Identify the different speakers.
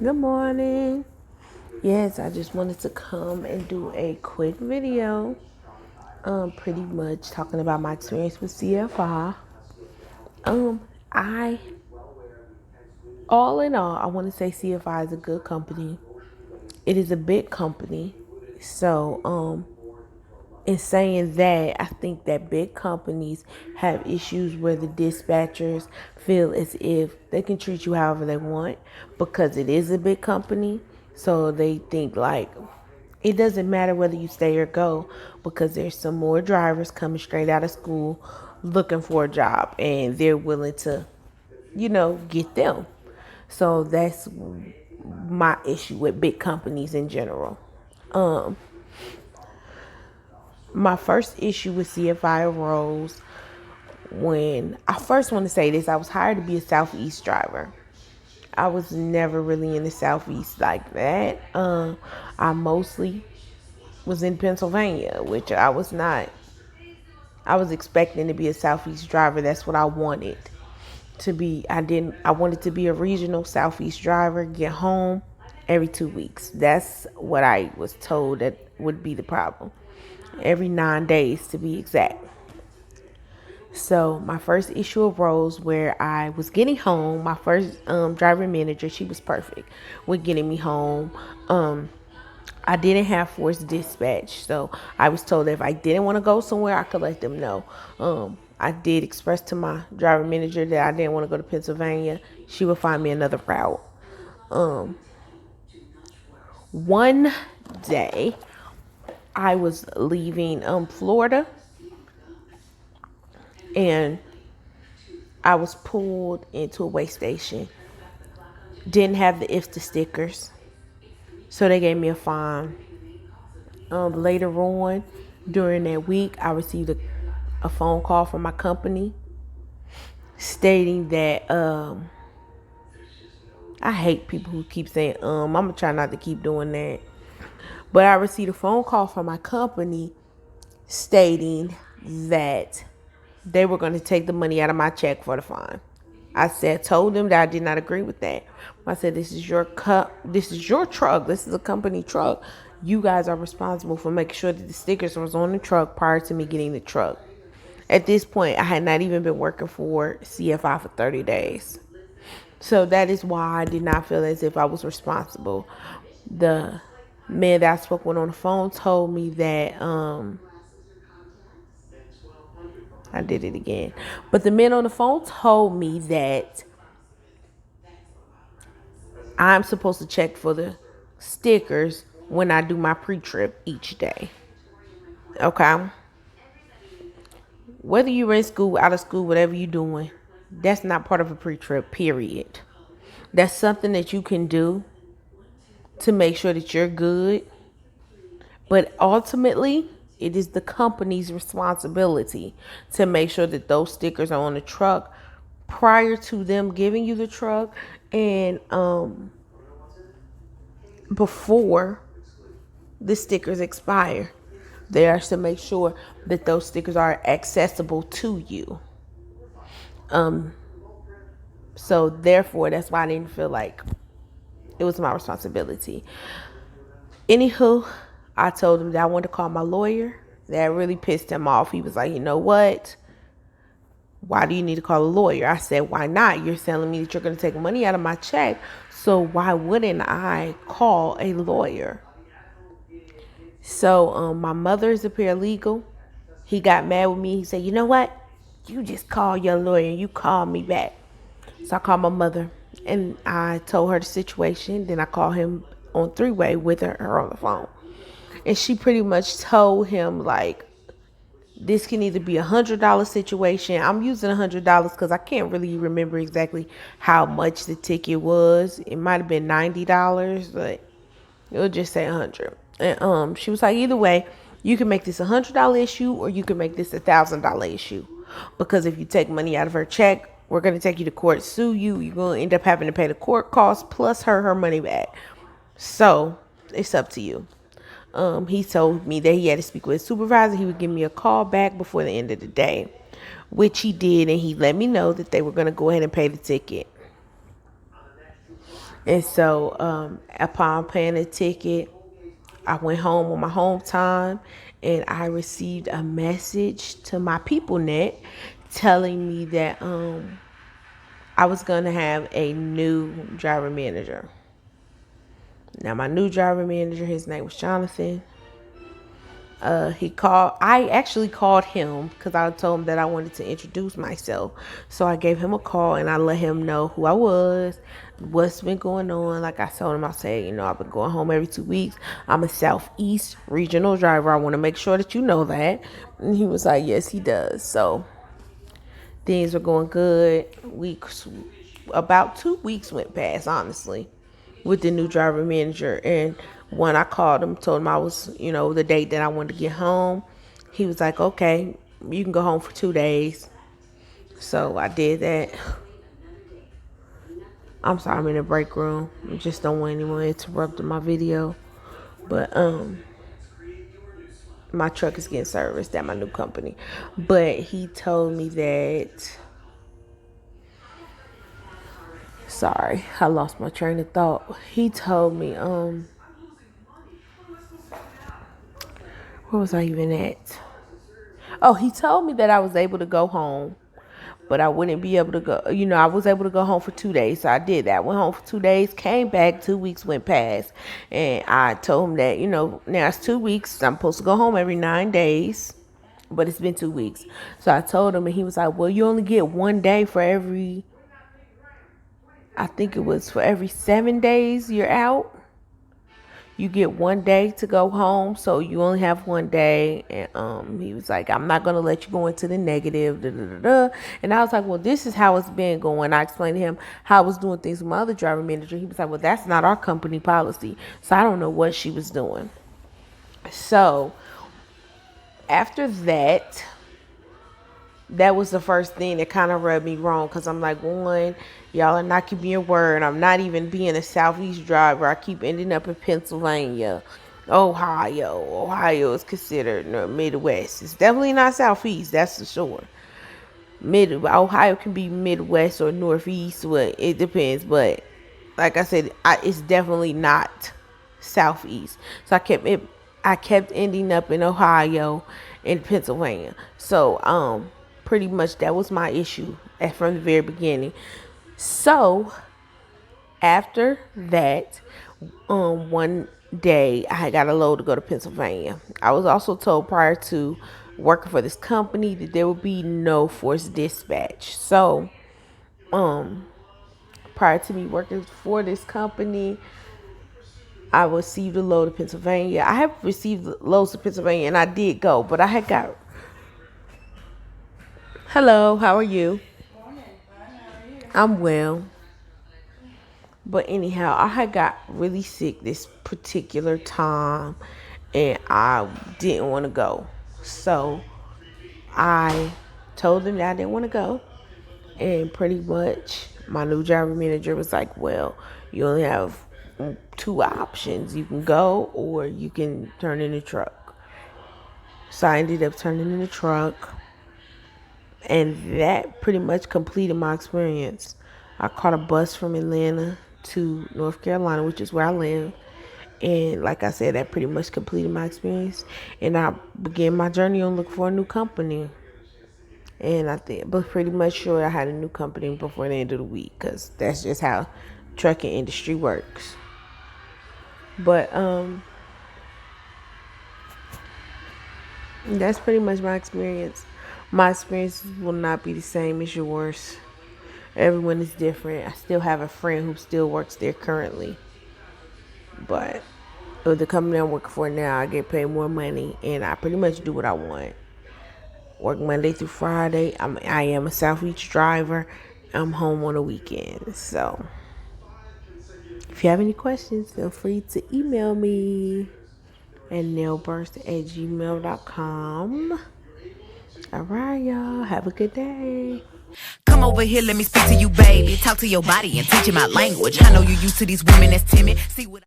Speaker 1: Good morning. Yes, I just wanted to come and do a quick video. Pretty much talking about my experience with CFI. Um, I all in all, I want to say CFI is a good company. It is a big company, so in saying that, I think that big companies have issues where the dispatchers feel as if they can treat you however they want because it is a big company. So they think like it doesn't matter whether you stay or go because there's some more drivers coming straight out of school looking for a job and they're willing to, get them. So that's my issue with big companies in general. Um, my first issue with CFI arose when I first want to say this. I was hired to be a Southeast driver. I was never really in the Southeast like that. I mostly was in Pennsylvania, which I was not. I was expecting to be a Southeast driver. That's what I wanted to be. I wanted to be a regional Southeast driver, get home every 2 weeks. That's what I was told that would be the problem. Every 9 days to be exact. So my first issue arose where I was getting home. My first driver manager, she was perfect with getting me home. I didn't have forced dispatch, so I was told that if I didn't want to go somewhere, I could let them know. I did express to my driver manager that I didn't want to go to Pennsylvania. She would find me another route. One day, I was leaving Florida, and I was pulled into a way station. Didn't have the IFTA stickers, so they gave me a fine. Later on, during that week, I received a phone call from my company stating that I hate people who keep saying I'm gonna try not to keep doing that. But I received a phone call from my company stating that they were going to take the money out of my check for the fine. Told them that I did not agree with that. I said, this is your this is your truck. This is a company truck. You guys are responsible for making sure that the stickers was on the truck prior to me getting the truck. At this point, I had not even been working for CFI for 30 days. So that is why I did not feel as if I was responsible. The man that I spoke with on the phone told me that I did it again. But the man on the phone told me that I'm supposed to check for the stickers when I do my pre-trip each day. Okay? Whether you're in school, out of school, whatever you're doing, that's not part of a pre-trip, period. That's something that you can do to make sure that you're good. But ultimately, it is the company's responsibility to make sure that those stickers are on the truck prior to them giving you the truck and before the stickers expire. They are to make sure that those stickers are accessible to you. So therefore, that's why I didn't feel like it was my responsibility. Anywho, I told him that I wanted to call my lawyer. That really pissed him off. He was like, you know what? Why do you need to call a lawyer? I said, why not? You're telling me that you're going to take money out of my check. So why wouldn't I call a lawyer? So my mother is a paralegal. He got mad with me. He said, you know what? You just call your lawyer and you call me back. So I called my mother and I told her the situation. Then I called him on three-way with her on the phone. And she pretty much told him like, this can either be $100 situation. I'm using $100 because I can't really remember exactly how much the ticket was. It might have been $90, but it'll just say 100. And she was like, either way, you can make this $100 issue or you can make this $1,000 issue. Because if you take money out of her check, we're gonna take you to court, sue you. You're gonna end up having to pay the court costs plus her money back. So it's up to you. He told me that he had to speak with his supervisor. He would give me a call back before the end of the day, which he did, and he let me know that they were going to go ahead and pay the ticket. And so upon paying the ticket, I went home on my home time, and I received a message to my PeopleNet telling me that I was going to have a new driver manager. Now, my new driver manager, his name was Jonathan. I actually called him because I told him that I wanted to introduce myself. So I gave him a call and I let him know who I was, what's been going on. Like I told him, I said, I've been going home every 2 weeks. I'm a Southeast regional driver. I want to make sure that you know that. And he was like, yes, he does. So things were going good. About 2 weeks went past, honestly, with the new driver manager. And when I called him, told him I was, the date that I wanted to get home, he was like, okay, you can go home for 2 days. So I did that. I'm sorry, I'm in the break room. I just don't want anyone interrupting my video. But my truck is getting serviced at my new company. But he told me that, sorry, I lost my train of thought. He told me, where was I even at? Oh, he told me that I was able to go home, but I wouldn't be able to go. I was able to go home for 2 days, so I did that. Went home for 2 days, came back, 2 weeks went past, and I told him that, now it's 2 weeks. I'm supposed to go home every 9 days, but it's been 2 weeks. So I told him, and he was like, well, you only get 1 day for every, I think it was for every 7 days you're out. You get 1 day to go home, so you only have 1 day. And he was like, I'm not gonna let you go into the negative. Da, da, da, da. And I was like, well, this is how it's been going. I explained to him how I was doing things with my other driver manager. He was like, well, that's not our company policy, so I don't know what she was doing. So after that, that was the first thing that kind of rubbed me wrong, because I'm like, one, y'all are not keeping your word. I'm not even being a Southeast driver. I keep ending up in Pennsylvania, Ohio. Ohio is considered Midwest. It's definitely not Southeast, that's for sure. Ohio can be Midwest or Northeast, but it depends. But like I said, it's definitely not Southeast. So I kept ending up in Ohio and Pennsylvania. So pretty much that was my issue from the very beginning. So after that, one day I got a load to go to Pennsylvania. I was also told prior to working for this company that there would be no forced dispatch. So prior to me working for this company, I received a load to Pennsylvania. I have received loads to Pennsylvania, and I did go, but I had got. Hello, how are you? I'm well. But anyhow, I had got really sick this particular time, and I didn't want to go. So I told them that I didn't want to go. And pretty much my new driver manager was like, well, you only have 2 options. You can go or you can turn in the truck. So I ended up turning in the truck. And that pretty much completed my experience. I caught a bus from Atlanta to North Carolina, which is where I live. And like I said, that pretty much completed my experience. And I began my journey on looking for a new company. And I think, but pretty much sure I had a new company before the end of the week, because that's just how trucking industry works. But that's pretty much my experience. My experiences will not be the same as yours. Everyone is different. I still have a friend who still works there currently. But with the company I'm working for now, I get paid more money, and I pretty much do what I want. Work Monday through Friday. I am a Southeast driver. I'm home on the weekends. So if you have any questions, feel free to email me at nailburst@gmail.com. All right, y'all. Have a good day.
Speaker 2: Come over here, let me speak to you, baby. Talk to your body and teach you my language. I know you used to these women that's timid. See what